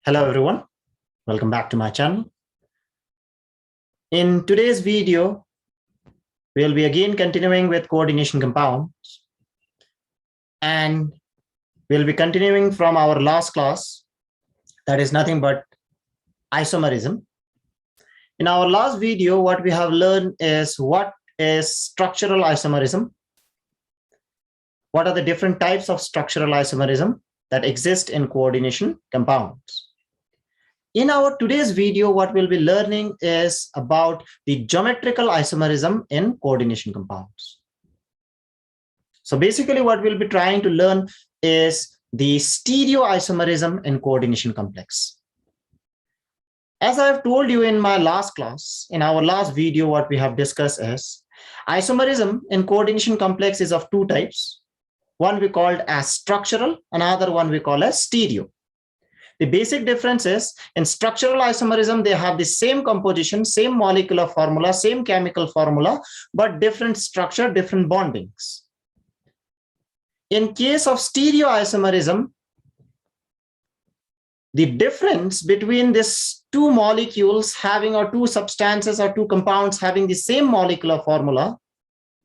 Hello everyone, welcome back to my channel. In today's video, we'll be again continuing with coordination compounds, and we'll be continuing from our last class, that is nothing but isomerism. In our last video, what we have learned is what is structural isomerism, what are the different types of structural isomerism that exist in coordination compounds. In our today's video, what we'll be learning is about the geometrical isomerism in coordination compounds. So basically what we'll be trying to learn is the stereoisomerism in coordination complex. As I've told you in my last class, in our last video, what we have discussed is isomerism in coordination complex is of two types. One we called as structural, another one we call as stereo. The basic difference is in structural isomerism, they have the same composition, same molecular formula, same chemical formula, but different structure, different bondings. In case of stereoisomerism, the difference between these two molecules having or two substances or two compounds having the same molecular formula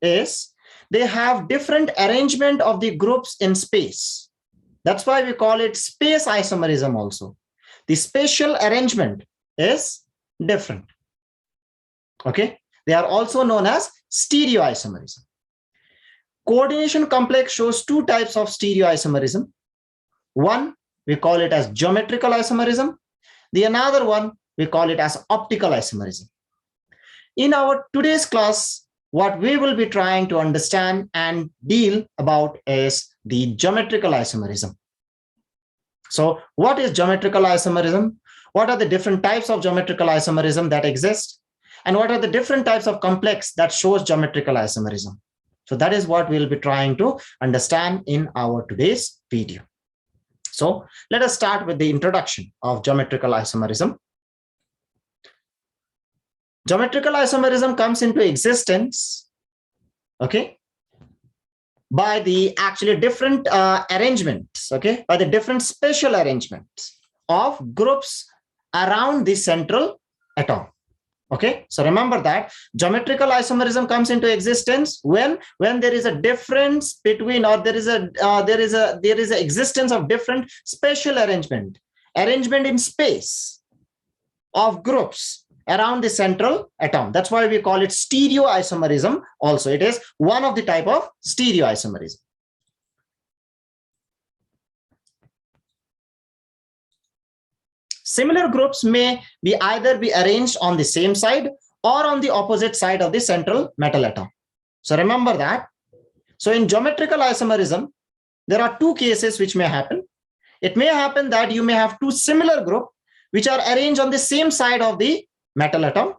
is they have different arrangement of the groups in space. That's why we call it space isomerism also. The spatial arrangement is different. Okay, they are also known as stereoisomerism. Coordination complex shows two types of stereoisomerism. One, we call it as geometrical isomerism. The another one, we call it as optical isomerism. In our today's class, what we will be trying to understand and deal about is the geometrical isomerism. So what is geometrical isomerism? What are the different types of geometrical isomerism that exist? And what are the different types of complex that shows geometrical isomerism? So that is what we'll be trying to understand in our today's video. So let us start with the introduction of geometrical isomerism. Geometrical isomerism comes into existence, okay, by the actually different arrangements, okay, by the different spatial arrangements of groups around the central atom. Okay, so remember that geometrical isomerism comes into existence when there is a difference between, or there is a existence of different spatial arrangement in space of groups around the central atom. That's why we call it stereoisomerism also. It is one of the type of stereoisomerism. Similar groups may be either be arranged on the same side or on the opposite side of the central metal atom. So remember that. So in geometrical isomerism, there are two cases which may happen. It may happen that you may have two similar groups which are arranged on the same side of the metal atom,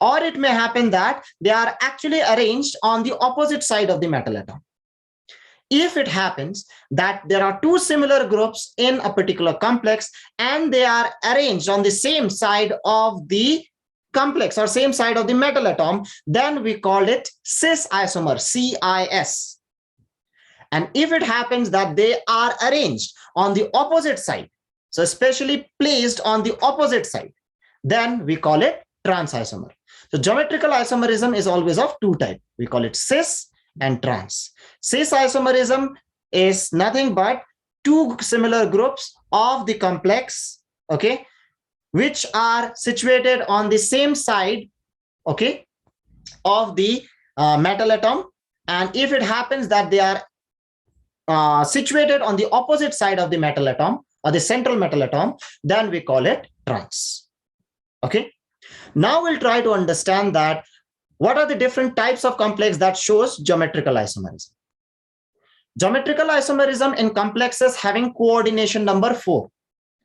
or it may happen that they are actually arranged on the opposite side of the metal atom. If it happens that there are two similar groups in a particular complex and they are arranged on the same side of the complex or same side of the metal atom, then we call it cis isomer, CIS. And if it happens that they are arranged on the opposite side, so especially placed on the opposite side, then we call it trans isomer. So geometrical isomerism is always of two types. We call it cis and trans. Cis isomerism is nothing but two similar groups of the complex, okay, which are situated on the same side, okay, of the metal atom. And if it happens that they are situated on the opposite side of the metal atom or the central metal atom, then we call it trans. Okay, now we'll try to understand that what are the different types of complex that shows geometrical isomerism. Geometrical isomerism in complexes having coordination number 4.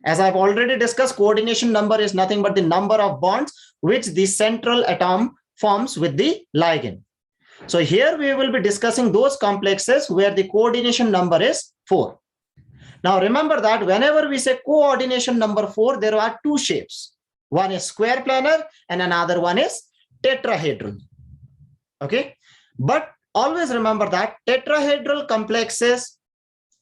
As I've already discussed, coordination number is nothing but the number of bonds which the central atom forms with the ligand. So here we will be discussing those complexes where the coordination number is 4. Now remember that whenever we say coordination number 4, there are two shapes. One is square planar and another one is tetrahedral. Okay, but always remember that tetrahedral complexes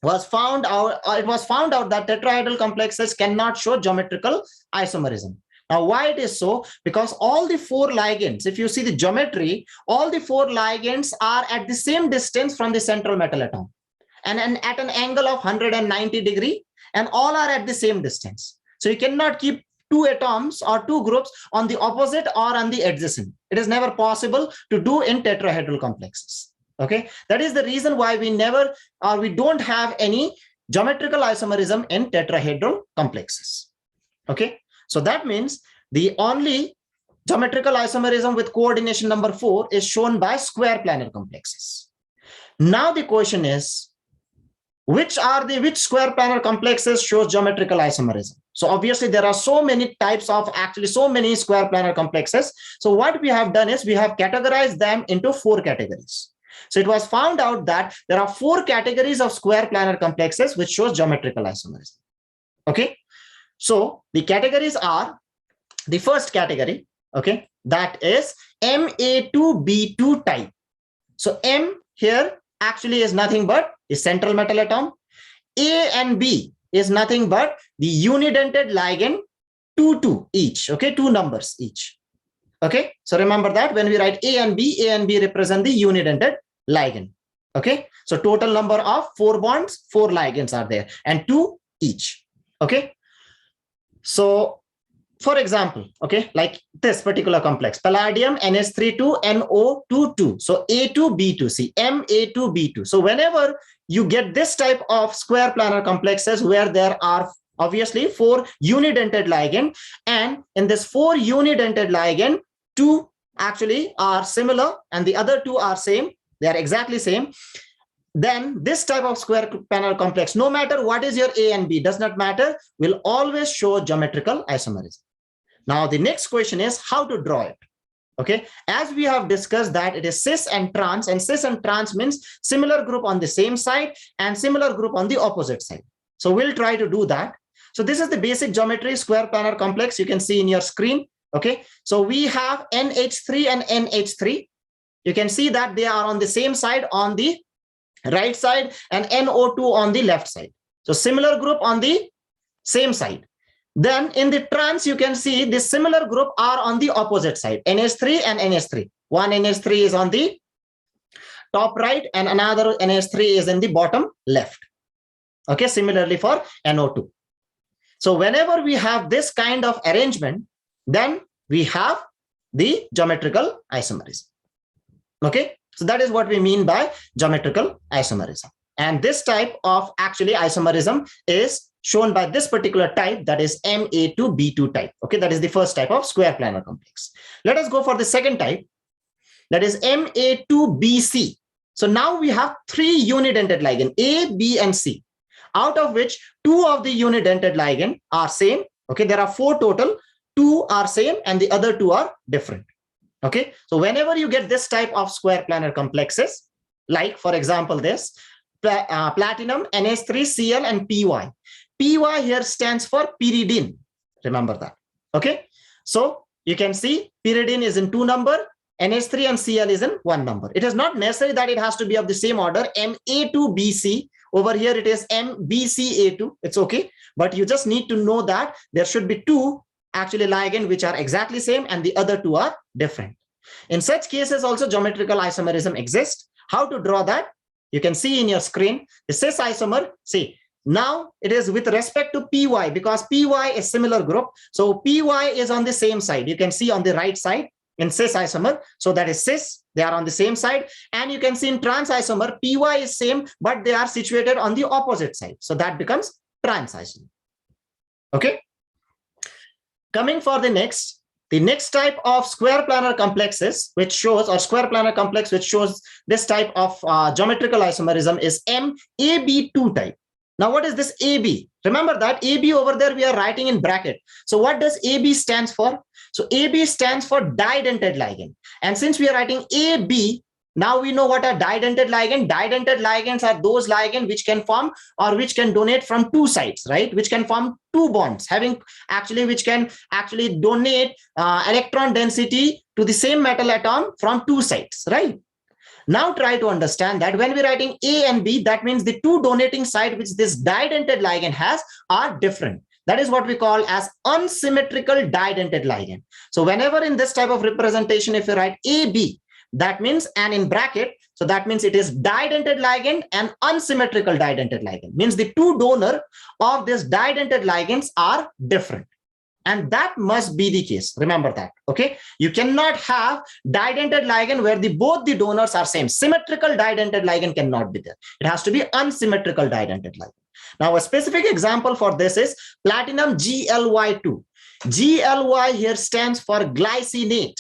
was found out, it was found out that tetrahedral complexes cannot show geometrical isomerism. Now, why it is so? Because all the 4 ligands, if you see the geometry, all the 4 ligands are at the same distance from the central metal atom and at an angle of 190 degree, and all are at the same distance. So you cannot keep 2 atoms or 2 groups on the opposite or on the adjacent. It is never possible to do in tetrahedral complexes. Okay, that is the reason why we never, or we don't have any geometrical isomerism in tetrahedral complexes. Okay, so that means the only geometrical isomerism with coordination number 4 is shown by square planar complexes. Now the question is, which square planar complexes shows geometrical isomerism? So obviously there are so many types of, actually so many square planar complexes. So what we have done is we have categorized them into 4 categories. So it was found out that there are 4 categories of square planar complexes which shows geometrical isomerism. Okay, so the categories are, the first category, okay, that is Ma2B2 type. So M here actually is nothing but the central metal atom. A and B is nothing but the unidentate ligand 2 each, okay, 2 numbers each. Okay, so remember that when we write A and B represent the unidentate ligand. Okay, so total number of 4 bonds, 4 ligands are there, and 2 each. Okay, so for example, okay, like this particular complex, palladium NH32 NO22, so A2B2, see Ma2B2. So whenever you get this type of square planar complexes where there are obviously 4 unidentate ligand, and in this 4 unidentate ligand, 2 actually are similar and the other 2 are same, they are exactly same, then this type of square planar complex, no matter what is your A and B, does not matter, will always show geometrical isomerism. Now the next question is how to draw it. Okay, as we have discussed that it is cis and trans, and cis and trans means similar group on the same side and similar group on the opposite side. So we'll try to do that. So this is the basic geometry square planar complex you can see in your screen. Okay, so we have NH3 and NH3. You can see that they are on the same side on the right side and NO2 on the left side. So similar group on the same side. Then in the trans, you can see the similar group are on the opposite side, NH3 and NH3. One NH3 is on the top right and another NH3 is in the bottom left. Okay, similarly for NO2. So whenever we have this kind of arrangement, then we have the geometrical isomerism. Okay, so that is what we mean by geometrical isomerism. And this type of actually isomerism is shown by this particular type, that is Ma2B2 type. Okay, that is the first type of square planar complex. Let us go for the second type, that is Ma2BC. So now we have 3 unidentate ligand, A, B, and C, out of which 2 of the unidentate ligand are same. Okay, there are 4 total, 2 are same and the other 2 are different. Okay, so whenever you get this type of square planar complexes, like for example this, platinum, NH3Cl, and Py. Py here stands for pyridine. Remember that. Okay, so you can see pyridine is in 2 number, NH3 and Cl is in 1 number. It is not necessary that it has to be of the same order. Ma2BC, over here it is MBCA2. It's okay, but you just need to know that there should be 2 actually ligand which are exactly same and the other 2 are different. In such cases also geometrical isomerism exists. How to draw that? You can see in your screen the cis isomer. See, now it is with respect to Py, because Py is similar group. So Py is on the same side. You can see on the right side in cis isomer. So that is cis, they are on the same side. And you can see in trans isomer, Py is same, but they are situated on the opposite side. So that becomes trans isomer. Okay. Coming for the next type of square planar complexes which shows, or square planar complex which shows this type of geometrical isomerism is MAB2 type. Now what is this AB? Remember that AB over there we are writing in bracket. So what does AB stands for? So AB stands for didentate ligand. And since we are writing AB, now we know what are didentate ligand. Didentate ligands are those ligands which can form or which can donate from 2 sides, right? Which can form 2 bonds, which can actually donate electron density to the same metal atom from 2 sides, right? Now try to understand that when we're writing A and B, that means the two donating side which this didentate ligand has are different. That is what we call as unsymmetrical didentate ligand. So whenever in this type of representation, if you write AB, that means, and in bracket, so that means it is didentate ligand and unsymmetrical didentate ligand. Means the two donor of this didentate ligands are different. And that must be the case. Remember that. Okay. You cannot have didentate ligand where both the donors are same. Symmetrical didentate ligand cannot be there. It has to be unsymmetrical didentate ligand. Now, a specific example for this is platinum GLY2. GLY here stands for glycinate.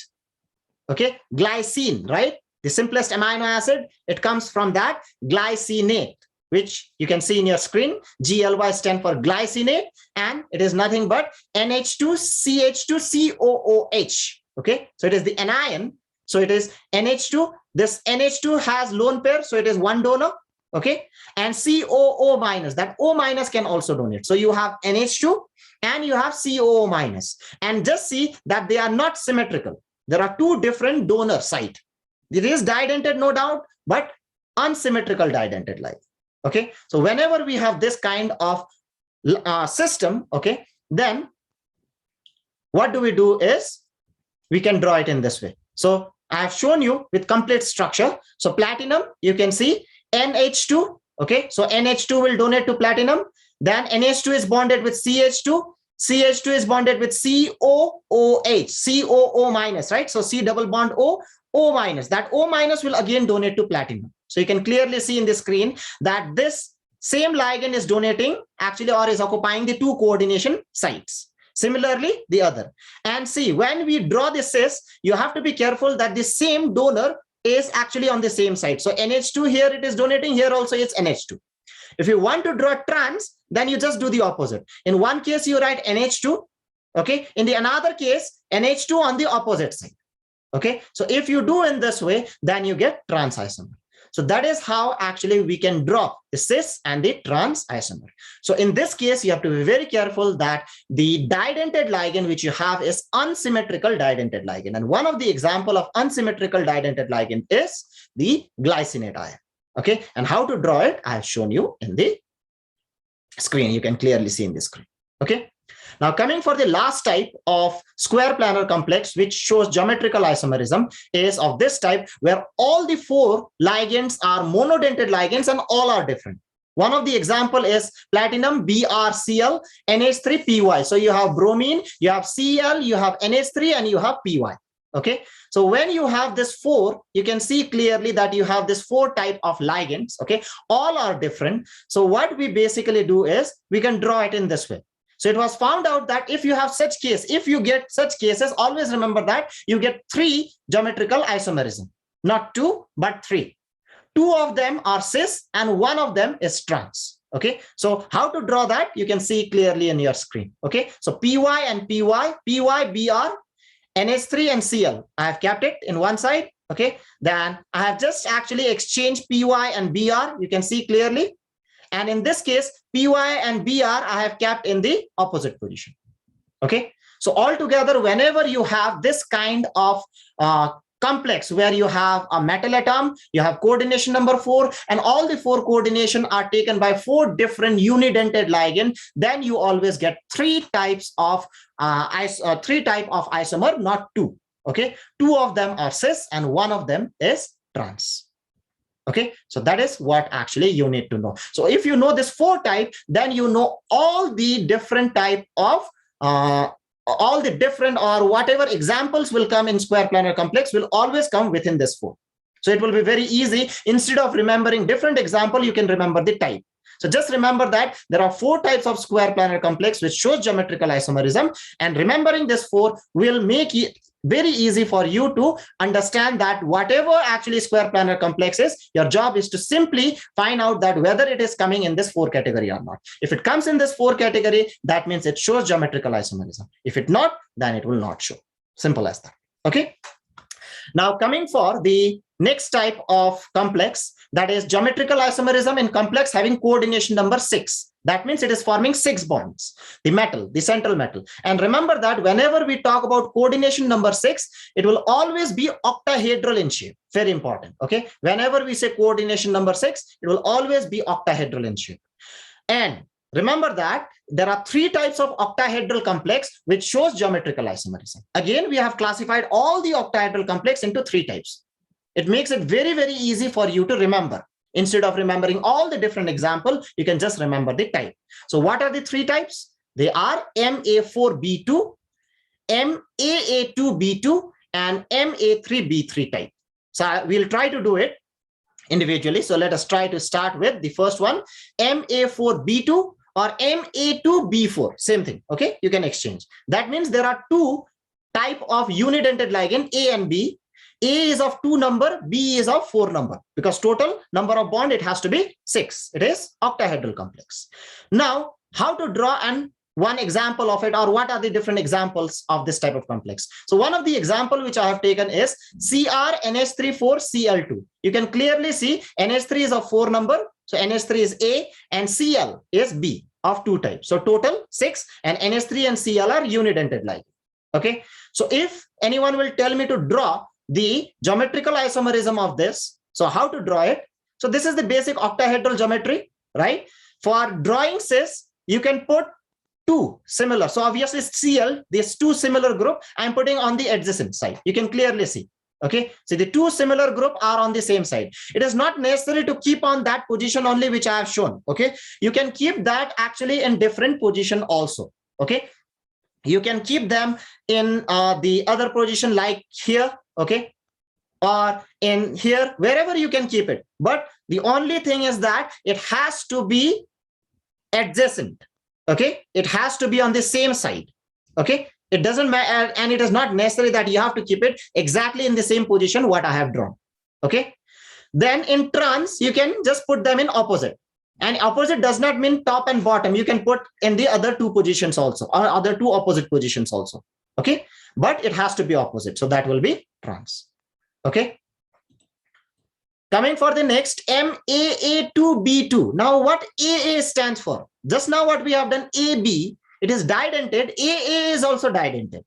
Okay, glycine, right? The simplest amino acid, it comes from that glycinate, which you can see in your screen. GLY stands for glycinate, and it is nothing but NH2CH2COOH. Okay, so it is the anion. So it is NH2. This NH2 has lone pair, so it is one donor. Okay, and COO minus, that O minus can also donate. So you have NH2 and you have COO minus, and just see that they are not symmetrical. There are two different donor site. It is didentate, no doubt, but unsymmetrical didentate ligand. Okay, so whenever we have this kind of system, okay, then what do we do is we can draw it in this way. So I have shown you with complete structure. So platinum, you can see NH2. Okay, so NH2 will donate to platinum. Then NH2 is bonded with CH2. CH2 is bonded with COOH, COO minus, right? So C double bond O, O minus. That O minus will again donate to platinum. So you can clearly see in the screen that this same ligand is donating actually, or is occupying the two coordination sites. Similarly, the other. And see, when we draw this cis, you have to be careful that the same donor is actually on the same side. So NH2 here it is donating, here also it's NH2. If you want to draw trans, then you just do the opposite. In one case, you write NH2. Okay. In the another case, NH2 on the opposite side. Okay. So if you do in this way, then you get trans isomer. So that is how actually we can draw the cis and the trans isomer. So in this case, you have to be very careful that the didentate ligand which you have is unsymmetrical didentate ligand. And one of the example of unsymmetrical didentate ligand is the glycinate ion. Okay. And how to draw it, I have shown you in the screen. You can clearly see in the screen. Okay. Now coming for the last type of square planar complex, which shows geometrical isomerism, is of this type where all the four ligands are monodentate ligands and all are different. One of the example is platinum BrCl NH3 Py. So you have bromine, you have Cl, you have NH3, and you have Py. Okay. So when you have this four, you can see clearly that you have this four type of ligands. Okay. All are different. So what we basically do is we can draw it in this way. So it was found out that if you have such case, if you get such cases, always remember that you get three geometrical isomerism, not two, but three. Two of them are cis and one of them is trans. Okay. So how to draw that? You can see clearly in your screen. Okay. So Py and Py, Br, NH3 and Cl. I have kept it in one side. Okay. Then I have just actually exchanged Py and Br. You can see clearly. And in this case, Py and Br I have kept in the opposite position. Okay. So altogether, whenever you have this kind of complex where you have a metal atom, you have coordination number 4, and all the 4 coordination are taken by 4 different unidentate ligand, then you always get 3 types of isomer, not 2. Okay. 2 of them are cis and 1 of them is trans. Okay, so that is what actually you need to know. So if you know this 4 type, then you know all the different type of all the different or whatever examples will come in square planar complex will always come within this 4. So it will be very easy. Instead of remembering different example, you can remember the type. So just remember that there are 4 types of square planar complex which shows geometrical isomerism, and remembering this 4 will make it very easy for you to understand that whatever actually square planar complex is, your job is to simply find out that whether it is coming in this 4 category or not. If it comes in this 4 category, that means it shows geometrical isomerism. If it not, then it will not show. Simple as that. Okay. Now coming for the next type of complex, that is geometrical isomerism in complex having coordination number 6. That means it is forming 6 bonds, the metal, the central metal. And remember that whenever we talk about coordination number 6, it will always be octahedral in shape. Very important. Okay. Whenever we say coordination number 6, it will always be octahedral in shape. And remember that there are 3 types of octahedral complex which shows geometrical isomerism. Again, we have classified all the octahedral complex into 3 types. It makes it very, very easy for you to remember. Instead of remembering all the different examples, you can just remember the type. So what are the 3 types? They are MA4B2, MAA2B2, and MA3B3 type. So we'll try to do it individually. So let us try to start with the first one, MA4B2 or MA2B4, same thing. Okay, you can exchange. That means there are 2 type of unidentate ligand, A and B. A is of 2 number, B is of 4 number, because total number of bond, it has to be 6. It is octahedral complex. Now, how to draw one example of it, or what are the different examples of this type of complex? So one of the example which I have taken is CrNH34Cl2. You can clearly see NH3 is of 4 number. So NH3 is A and Cl is B of 2 types. So total 6, and NH3 and Cl are unidentate ligand. Okay. So if anyone will tell me to draw the geometrical isomerism of this, so how to draw it? So this is the basic octahedral geometry, right? For drawing cis, you can put 2 similar. So obviously Cl, these 2 similar group, I'm putting on the adjacent side. You can clearly see. Okay, so the 2 similar group are on the same side. It is not necessary to keep on that position only which I have shown. Okay, you can keep that actually in different position also. Okay, you can keep them in the other position like here. Okay, or in here, wherever you can keep it. But the only thing is that it has to be adjacent. Okay, it has to be on the same side. Okay, it doesn't matter, and it is not necessary that you have to keep it exactly in the same position what I have drawn. Okay, then in trans, you can just put them in opposite. And opposite does not mean top and bottom. You can put in the other 2 positions also, or other 2 opposite positions also. Okay, but it has to be opposite. So that will be trans. Okay. Coming for the next, MAA2B2. Now what AA stands for? Just now what we have done, AB, it is didentate. AA is also didentate.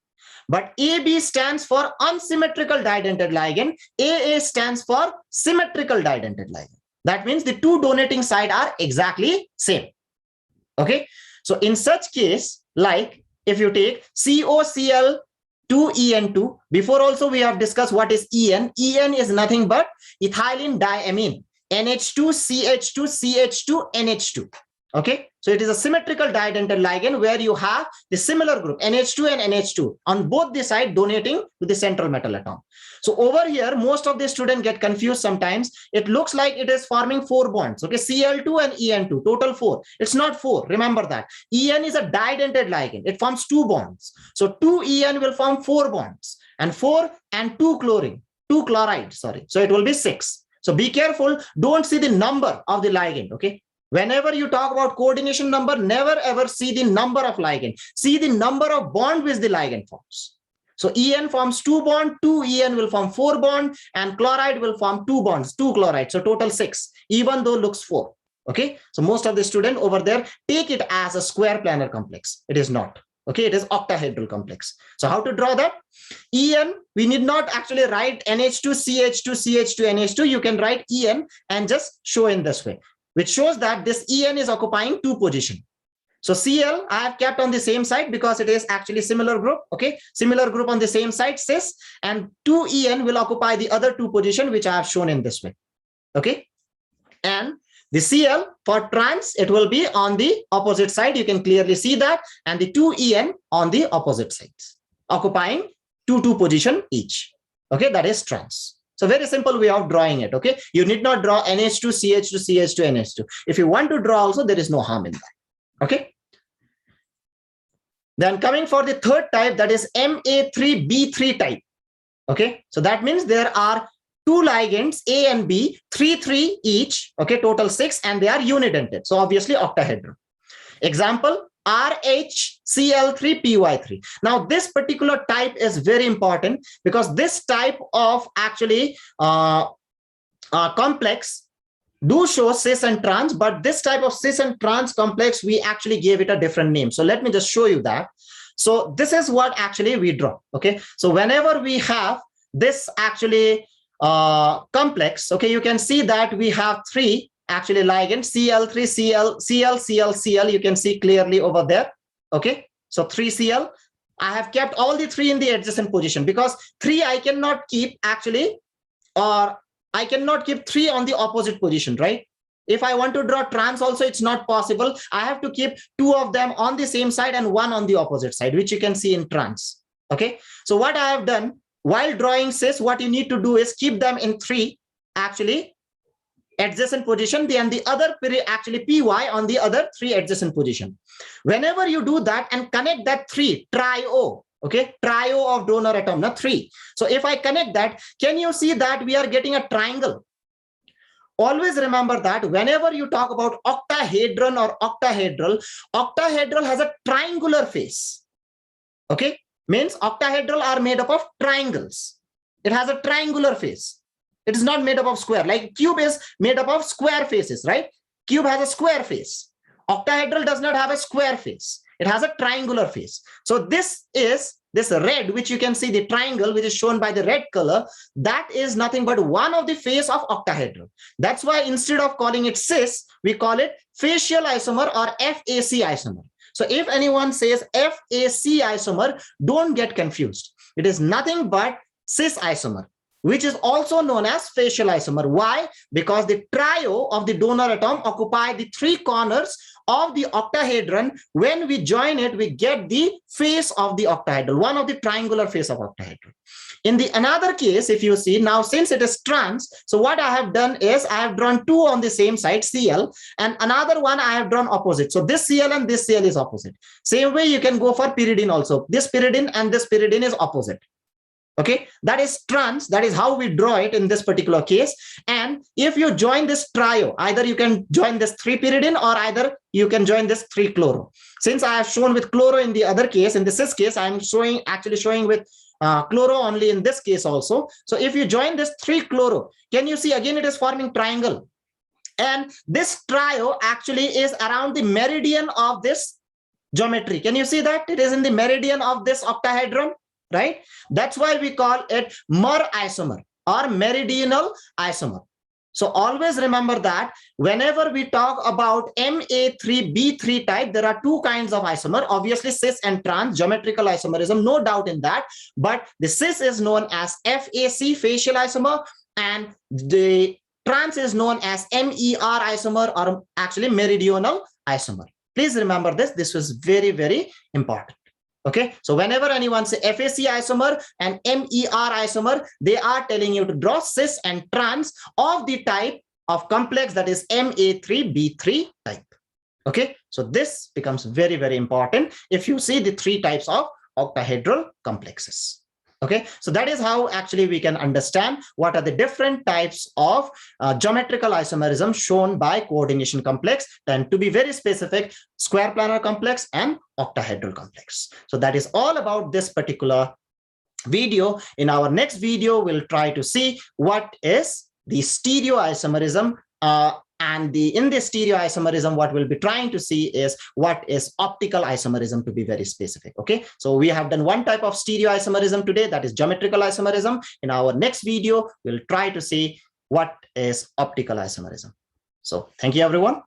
But AB stands for unsymmetrical didentate ligand. AA stands for symmetrical didentate ligand. That means the 2 donating side are exactly same. Okay. So in such case, like if you take COCl2En2, before also we have discussed what is En. En is nothing but ethylene diamine, NH2CH2CH2NH2. Okay, so it is a symmetrical didentate ligand where you have the similar group NH2 and NH2 on both the side donating to the central metal atom. So over here, most of the students get confused sometimes. It looks like it is forming 4 bonds. Okay, Cl2 and En2, total 4. It's not 4. Remember that. En is a didentate ligand. It forms 2 bonds. So 2 En will form 4 bonds, and 4 and 2 chloride. Sorry. So it will be 6. So be careful. Don't see the number of the ligand. Okay. Whenever you talk about coordination number, never ever see the number of ligand. See the number of bond which the ligand forms. So En forms 2 bond, 2 En will form 4 bond, and chloride will form 2 bonds, 2 chloride. So total 6, even though looks 4. Okay. So most of the student over there take it as a square planar complex. It is not. Okay. It is octahedral complex. So how to draw that? En, we need not actually write NH2CH2CH2NH2. You can write En and just show in this way, which shows that this En is occupying 2 positions. So Cl, I have kept on the same side because it is actually similar group. Okay, similar group on the same side, cis, and 2 En will occupy the other 2 positions, which I have shown in this way. Okay, and the Cl for trans, it will be on the opposite side. You can clearly see that, and the 2 En on the opposite sides, occupying 2 position each. Okay, that is trans. So very simple way of drawing it. Okay, you need not draw NH2, CH2, CH2, NH2. If you want to draw also, there is no harm in that. Okay. Then coming for the third type, that is MA3B3 type. Okay, so that means there are 2 ligands, A and B, 3 each. Okay, total 6, and they are unidentate. So obviously octahedral. Example, RHCl3PY3. Now this particular type is very important because this type of actually complex do show cis and trans, but this type of cis and trans complex, we actually gave it a different name. So let me just show you that. So this is what actually we draw. Okay, so whenever we have this actually complex, okay, you can see that we have three actually ligands, Cl3, Cl, you can see clearly over there. Okay, so 3Cl. I have kept all the three in the adjacent position because three I cannot keep actually, or I cannot keep three on the opposite position, right? If I want to draw trans also, it's not possible. I have to keep two of them on the same side and one on the opposite side, which you can see in trans. Okay, so what I have done while drawing cis, what you need to do is keep them in three actually adjacent position, then the other actually py on the other three adjacent position. Whenever you do that and connect that three, trio, okay, trio of donor atom, not three. So if I connect that, can you see that we are getting a triangle? Always remember that whenever you talk about octahedron or octahedral, octahedral has a triangular face. Okay, means octahedral are made up of triangles. It has a triangular face. It is not made up of square. Like cube is made up of square faces, right? Cube has a square face. Octahedral does not have a square face. It has a triangular face. So this is this red, which you can see the triangle, which is shown by the red color, that is nothing but one of the face of octahedral. That's why instead of calling it cis, we call it facial isomer or FAC isomer. So if anyone says FAC isomer, don't get confused. It is nothing but cis isomer, which is also known as facial isomer. Why? Because the trio of the donor atom occupy the three corners of the octahedron. When we join it, we get the face of the octahedral, one of the triangular face of octahedral. In the another case, if you see now, since it is trans, so what I have done is I have drawn two on the same side, Cl, and another one I have drawn opposite. So this Cl and this Cl is opposite. Same way you can go for pyridine also. This pyridine and this pyridine is opposite. Okay, that is trans. That is how we draw it in this particular case. And if you join this trio, either you can join this 3-pyridine or either you can join this 3-chloro. Since I have shown with chloro in the other case, in the cis case, I am actually showing with chloro only in this case also. So if you join this 3-chloro, can you see again it is forming triangle? And this trio actually is around the meridian of this geometry. Can you see that? It is in the meridian of this octahedron. Right? That's why we call it MER isomer or meridional isomer. So always remember that whenever we talk about Ma3B3 type, there are two kinds of isomer, obviously cis and trans, geometrical isomerism, no doubt in that. But the cis is known as FAC, facial isomer, and the trans is known as MER isomer or actually meridional isomer. Please remember this. This was very, very important. Okay, so whenever anyone say FAC isomer and MER isomer, they are telling you to draw cis and trans of the type of complex that is Ma3B3 type. Okay, so this becomes very, very important if you see the three types of octahedral complexes. Okay, so that is how actually we can understand what are the different types of geometrical isomerism shown by coordination complex, and to be very specific, square planar complex and octahedral complex. So that is all about this particular video. In our next video, we'll try to see what is the stereoisomerism and in the stereoisomerism, what we'll be trying to see is what is optical isomerism, to be very specific. Okay, so we have done one type of stereoisomerism today, that is geometrical isomerism. In our next video, we'll try to see what is optical isomerism. So thank you, everyone.